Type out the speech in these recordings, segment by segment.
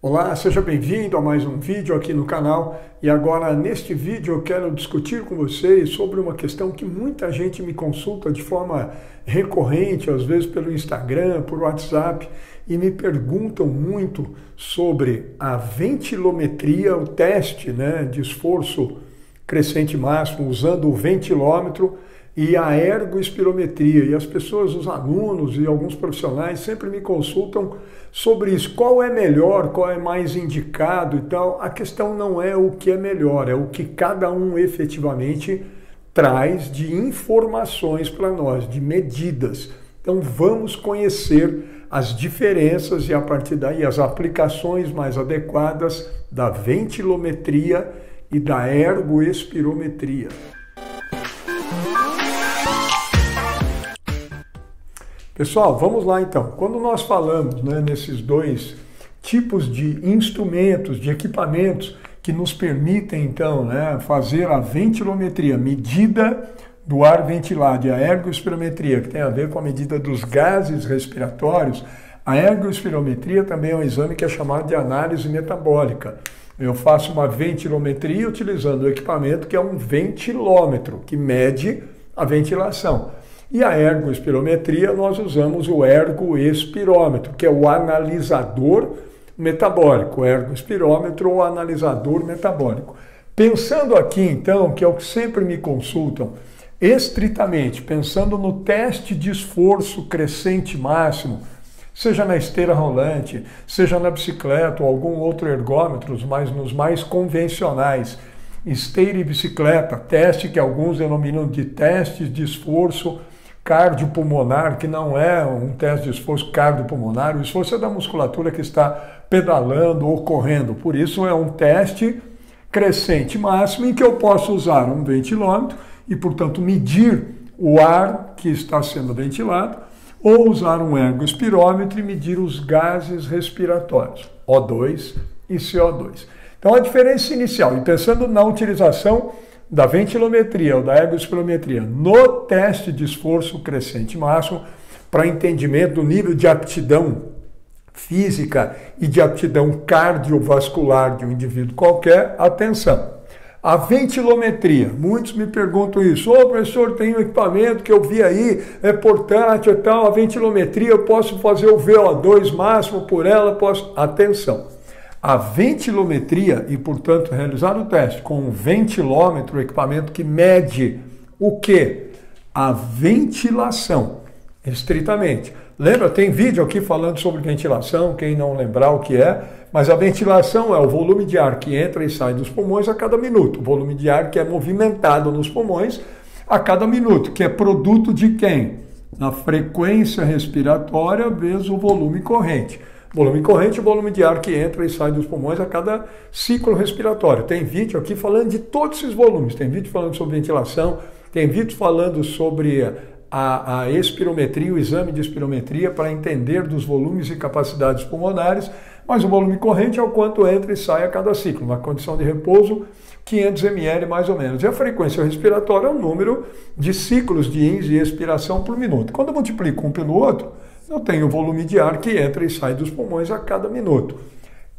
Olá, seja bem-vindo a mais um vídeo aqui no canal. E agora, neste vídeo, eu quero discutir com vocês sobre uma questão que muita gente me consulta de forma recorrente, às vezes pelo Instagram, por WhatsApp, e me perguntam muito sobre a ventilometria, o teste, de esforço crescente máximo usando o ventilômetro e a ergospirometria. E as pessoas, os alunos e alguns profissionais sempre me consultam sobre isso. Qual é melhor, qual é mais indicado e tal. A questão não é o que é melhor, é o que cada um efetivamente traz de informações para nós, de medidas. Então vamos conhecer as diferenças e a partir daí as aplicações mais adequadas da ventilometria e da ergospirometria. Pessoal, vamos lá então. Quando nós falamos nesses dois tipos de instrumentos, de equipamentos que nos permitem então fazer a ventilometria, medida do ar ventilado, e a ergospirometria, que tem a ver com a medida dos gases respiratórios, a ergospirometria também é um exame que é chamado de análise metabólica. Eu faço uma ventilometria utilizando o equipamento que é um ventilômetro, que mede a ventilação. E a ergospirometria, nós usamos o ergoespirômetro, que é o analisador metabólico, o ergospirômetro ou analisador metabólico. Pensando aqui, então, que é o que sempre me consultam, estritamente, pensando no teste de esforço crescente máximo, seja na esteira rolante, seja na bicicleta ou algum outro ergômetro, mas nos mais convencionais, esteira e bicicleta, teste que alguns denominam de testes de esforço cardiopulmonar, que não é um teste de esforço cardiopulmonar, o esforço é da musculatura que está pedalando ou correndo, por isso é um teste crescente máximo em que eu posso usar um ventilômetro e, portanto, medir o ar que está sendo ventilado, ou usar um ergospirômetro e medir os gases respiratórios, O2 e CO2. Então, a diferença inicial, e pensando na utilização da ventilometria ou da ergospirometria no teste de esforço crescente máximo, para entendimento do nível de aptidão física e de aptidão cardiovascular de um indivíduo qualquer, atenção. A ventilometria, muitos me perguntam isso, professor, tem um equipamento que eu vi aí, é portátil e tal, a ventilometria, eu posso fazer o VO2 máximo por ela, posso... Atenção, a ventilometria e, portanto, realizar o teste com um ventilômetro, o equipamento que mede o quê? A ventilação, estritamente. Lembra, tem vídeo aqui falando sobre ventilação, quem não lembrar o que é, mas a ventilação é o volume de ar que entra e sai dos pulmões a cada minuto, o volume de ar que é movimentado nos pulmões a cada minuto, que é produto de quem? Na frequência respiratória vezes o volume corrente. Volume corrente é o volume de ar que entra e sai dos pulmões a cada ciclo respiratório. Tem vídeo aqui falando de todos esses volumes, tem vídeo falando sobre ventilação, tem vídeo falando sobre a espirometria, o exame de espirometria para entender dos volumes e capacidades pulmonares, mas o volume corrente é o quanto entra e sai a cada ciclo. Na condição de repouso, 500 ml mais ou menos. E a frequência respiratória é o número de ciclos de ins e expiração por minuto. Quando eu multiplico um pelo outro, eu tenho o volume de ar que entra e sai dos pulmões a cada minuto.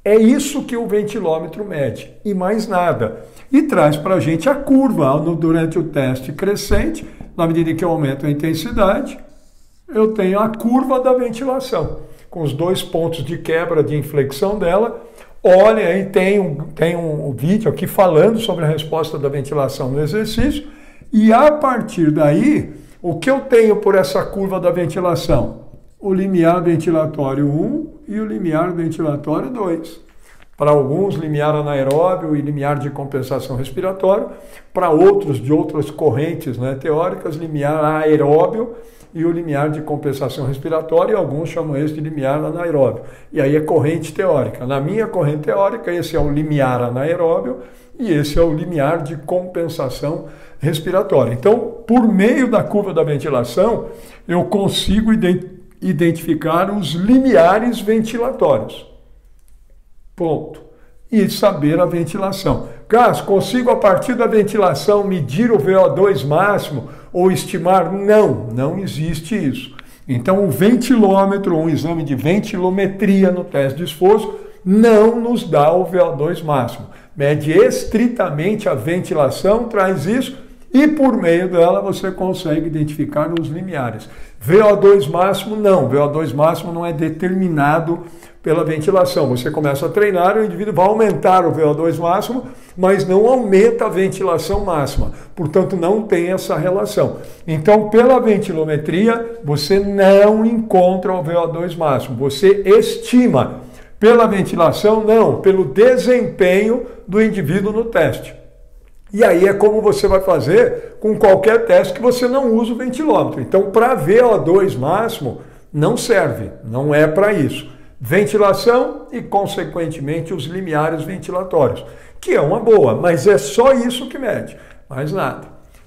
É isso que o ventilômetro mede, e mais nada. E traz para a gente a curva durante o teste crescente, na medida em que eu aumento a intensidade, eu tenho a curva da ventilação, com os dois pontos de quebra de inflexão dela. Olhem aí, tem um vídeo aqui falando sobre a resposta da ventilação no exercício, e a partir daí, o que eu tenho por essa curva da ventilação? O limiar ventilatório 1 e o limiar ventilatório 2. Para alguns, limiar anaeróbio e limiar de compensação respiratória. Para outros, de outras correntes teóricas, limiar aeróbio e o limiar de compensação respiratória, e alguns chamam esse de limiar anaeróbio. E aí é corrente teórica. Na minha corrente teórica, esse é o limiar anaeróbio e esse é o limiar de compensação respiratória. Então, por meio da curva da ventilação, eu consigo identificar os limiares ventilatórios. Ponto. E saber a ventilação. Gás, consigo a partir da ventilação medir o VO2 máximo ou estimar? Não, não existe isso. Então o ventilômetro, um exame de ventilometria no teste de esforço, não nos dá o VO2 máximo. Mede estritamente a ventilação, traz isso, e por meio dela você consegue identificar os limiares. VO2 máximo não, VO2 máximo não é determinado pela ventilação. Você começa a treinar, o indivíduo vai aumentar o VO2 máximo, mas não aumenta a ventilação máxima. Portanto, não tem essa relação. Então, pela ventilometria, você não encontra o VO2 máximo, você estima. Pela ventilação, não, pelo desempenho do indivíduo no teste. E aí é como você vai fazer com qualquer teste que você não usa o ventilômetro. Então, para VO2 máximo, não serve, não é para isso. Ventilação e, consequentemente, os limiares ventilatórios, que é uma boa, mas é só isso que mede, mais nada.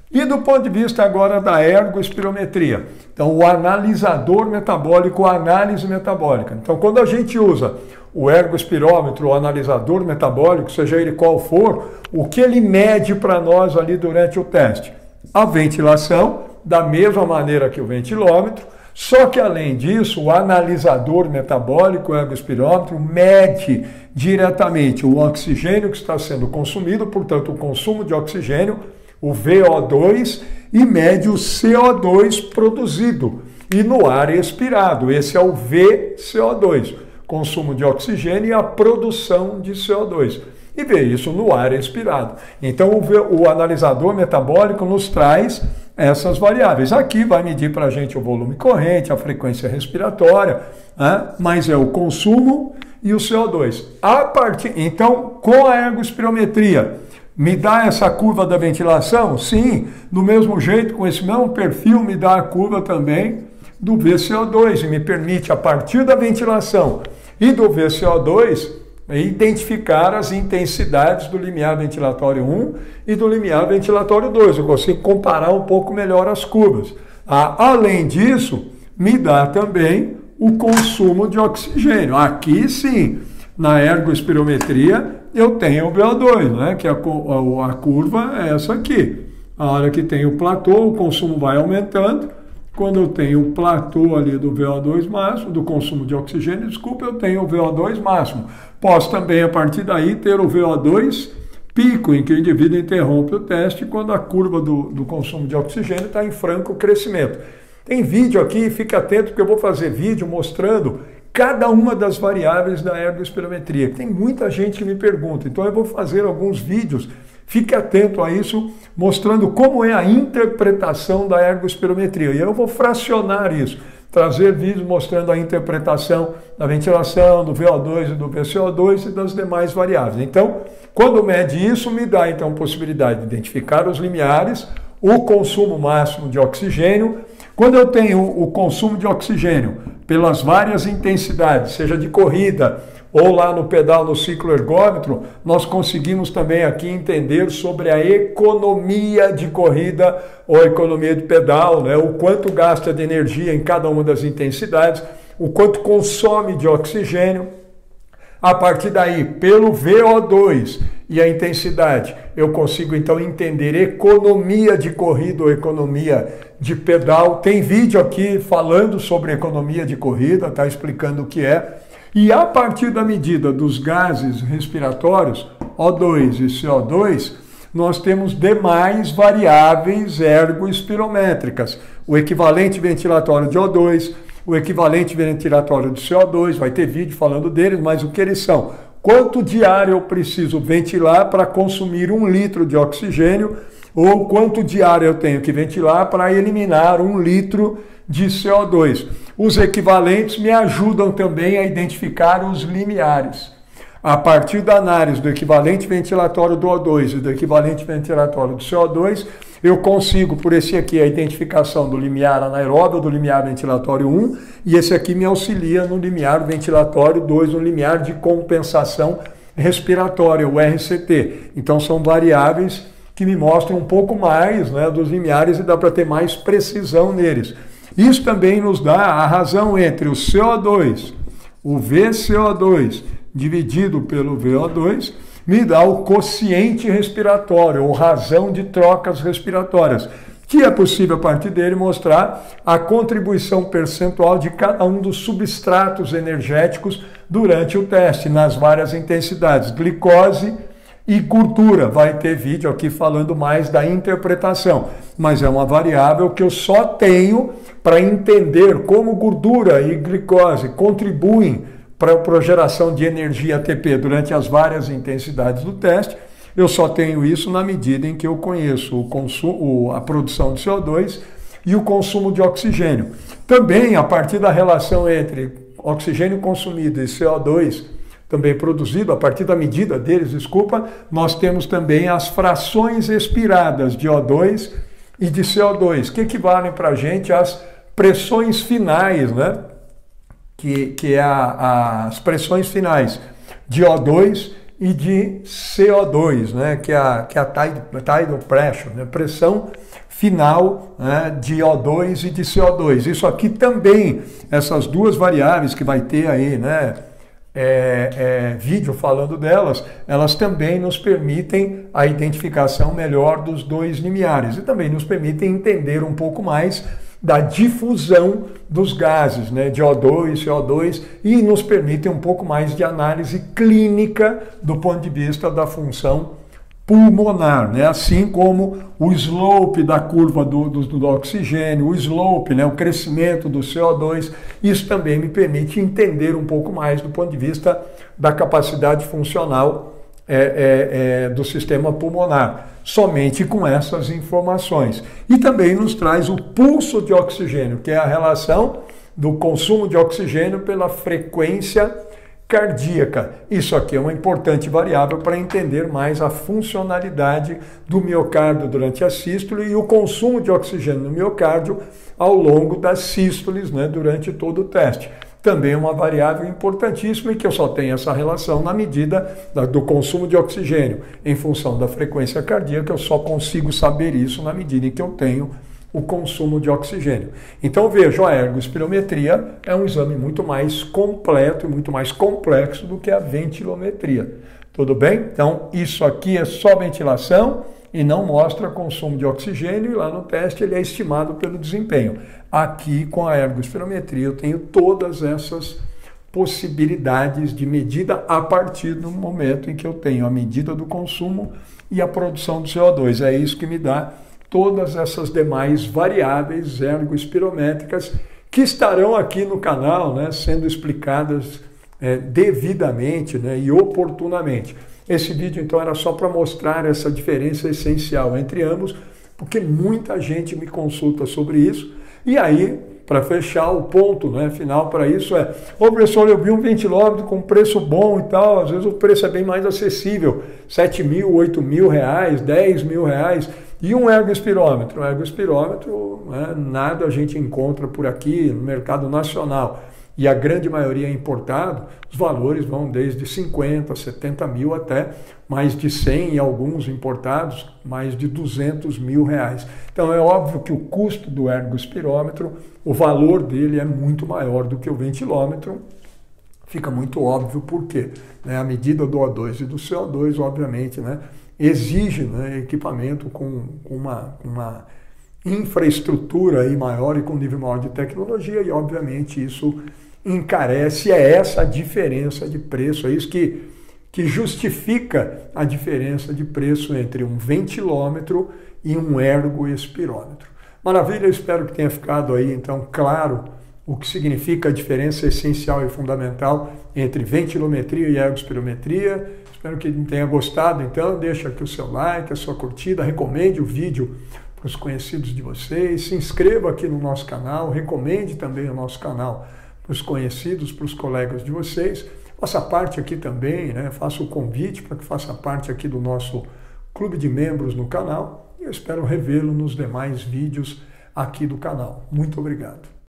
E do ponto de vista agora da ergospirometria, então o analisador metabólico, a análise metabólica. Então, quando a gente usa o ergospirômetro, o analisador metabólico, seja ele qual for, o que ele mede para nós ali durante o teste? A ventilação, da mesma maneira que o ventilômetro, só que além disso, o analisador metabólico, o ergospirômetro, mede diretamente o oxigênio que está sendo consumido, portanto o consumo de oxigênio, o VO2, e mede o CO2 produzido e no ar expirado. Esse é o VCO2, consumo de oxigênio e a produção de CO2. E vê isso no ar expirado. Então o analisador metabólico nos traz essas variáveis. Aqui vai medir para a gente o volume corrente, a frequência respiratória, né? Mas é o consumo e o CO2. Então, com a ergospirometria, me dá essa curva da ventilação? Sim, do mesmo jeito, com esse mesmo perfil, me dá a curva também do VCO2 e me permite, a partir da ventilação e do VCO2, identificar as intensidades do limiar ventilatório 1 e do limiar ventilatório 2. Eu consigo comparar um pouco melhor as curvas. Além disso, me dá também o consumo de oxigênio. Aqui sim, na ergospirometria, eu tenho o VO2, né? Que a curva é essa aqui. A hora que tem o platô, o consumo vai aumentando. Quando eu tenho o platô ali do VO2 máximo, do consumo de oxigênio, desculpa, eu tenho o VO2 máximo. Posso também, a partir daí, ter o VO2 pico, em que o indivíduo interrompe o teste quando a curva do consumo de oxigênio está em franco crescimento. Tem vídeo aqui, fica atento, porque eu vou fazer vídeo mostrando cada uma das variáveis da ergospirometria. Tem muita gente que me pergunta, então eu vou fazer alguns vídeos. Fique atento a isso, mostrando como é a interpretação da ergospirometria. E eu vou fracionar isso, trazer vídeos mostrando a interpretação da ventilação, do VO2 e do VCO2 e das demais variáveis. Então, quando mede isso, me dá então possibilidade de identificar os limiares, o consumo máximo de oxigênio. Quando eu tenho o consumo de oxigênio pelas várias intensidades, seja de corrida, ou lá no pedal, no ciclo ergômetro, nós conseguimos também aqui entender sobre a economia de corrida ou economia de pedal, né? O quanto gasta de energia em cada uma das intensidades, o quanto consome de oxigênio. A partir daí, pelo VO2 e a intensidade, eu consigo então entender economia de corrida ou economia de pedal. Tem vídeo aqui falando sobre economia de corrida, tá explicando o que é. E a partir da medida dos gases respiratórios, O2 e CO2, nós temos demais variáveis ergospirométricas. O equivalente ventilatório de O2, o equivalente ventilatório de CO2, vai ter vídeo falando deles, mas o que eles são? Quanto de ar eu preciso ventilar para consumir 1 litro de oxigênio, ou quanto de ar eu tenho que ventilar para eliminar 1 litro de CO2. Os equivalentes me ajudam também a identificar os limiares. A partir da análise do equivalente ventilatório do O2 e do equivalente ventilatório do CO2, eu consigo, por esse aqui, a identificação do limiar anaeróbio, do limiar ventilatório 1, e esse aqui me auxilia no limiar ventilatório 2, no limiar de compensação respiratória, o RCT. Então, são variáveis que me mostram um pouco mais, né, dos limiares e dá para ter mais precisão neles. Isso também nos dá a razão entre o CO2, o VCO2, dividido pelo VO2, me dá o quociente respiratório, ou razão de trocas respiratórias, que é possível, a partir dele, mostrar a contribuição percentual de cada um dos substratos energéticos durante o teste, nas várias intensidades, glicose e gordura. Vai ter vídeo aqui falando mais da interpretação, mas é uma variável que eu só tenho para entender como gordura e glicose contribuem para a geração de energia ATP durante as várias intensidades do teste. Eu só tenho isso na medida em que eu conheço o consumo, a produção de CO2 e o consumo de oxigênio. Também, a partir da relação entre oxigênio consumido e CO2 também produzido, a partir da medida deles, nós temos também as frações expiradas de O2 e de CO2, que equivalem para a gente às pressões finais, né? Que é as pressões finais de O2 e de CO2, né? que é a tidal pressure, né? Pressão final, né? De O2 e de CO2. Isso aqui também, essas duas variáveis que vai ter aí, né? Vídeo falando delas, elas também nos permitem a identificação melhor dos dois limiares e também nos permitem entender um pouco mais da difusão dos gases, né, de O2, CO2, e nos permitem um pouco mais de análise clínica do ponto de vista da função pulmonar, né, assim como o slope da curva do oxigênio, o slope, né, o crescimento do CO2, isso também me permite entender um pouco mais do ponto de vista da capacidade funcional do sistema pulmonar, somente com essas informações. E também nos traz o pulso de oxigênio, que é a relação do consumo de oxigênio pela frequência cardíaca. Isso aqui é uma importante variável para entender mais a funcionalidade do miocárdio durante a sístole e o consumo de oxigênio no miocárdio ao longo das sístoles, né, durante todo o teste. Também é uma variável importantíssima e que eu só tenho essa relação na medida do consumo de oxigênio. Em função da frequência cardíaca, eu só consigo saber isso na medida em que eu tenho o consumo de oxigênio. Então vejo, a ergospirometria é um exame muito mais completo e muito mais complexo do que a ventilometria. Tudo bem? Então isso aqui é só ventilação e não mostra consumo de oxigênio, e lá no teste ele é estimado pelo desempenho. Aqui com a ergospirometria eu tenho todas essas possibilidades de medida a partir do momento em que eu tenho a medida do consumo e a produção do CO2. É isso que me dá todas essas demais variáveis ergospirométricas que estarão aqui no canal, né, sendo explicadas devidamente, né, e oportunamente. Esse vídeo, então, era só para mostrar essa diferença essencial entre ambos, porque muita gente me consulta sobre isso. E aí, para fechar o ponto, né, final para isso ô professor, eu vi um ventilômetro com preço bom e tal, às vezes o preço é bem mais acessível, 7 mil, 8 mil reais, 10 mil reais, e um ergospirômetro? Um ergospirômetro, né, nada a gente encontra por aqui no mercado nacional, e a grande maioria é importado, os valores vão desde 50, 70 mil até mais de 100 e alguns importados, mais de 200 mil reais. Então é óbvio que o custo do ergospirômetro, o valor dele é muito maior do que o ventilômetro. Fica muito óbvio por quê, né? A medida do O2 e do CO2, obviamente, né, exige, né, equipamento com uma infraestrutura aí maior e com nível maior de tecnologia, e obviamente isso encarece, essa a diferença de preço, é isso que justifica a diferença de preço entre um ventilômetro e um ergoespirômetro. Maravilha, espero que tenha ficado aí então claro o que significa a diferença essencial e fundamental entre ventilometria e ergospirometria. Espero que tenha gostado, então deixa aqui o seu like, a sua curtida, recomende o vídeo para os conhecidos de vocês, se inscreva aqui no nosso canal, recomende também o nosso canal para os conhecidos, para os colegas de vocês. Faça parte aqui também, né? Faça o convite para que faça parte aqui do nosso clube de membros no canal. E eu espero revê-lo nos demais vídeos aqui do canal. Muito obrigado.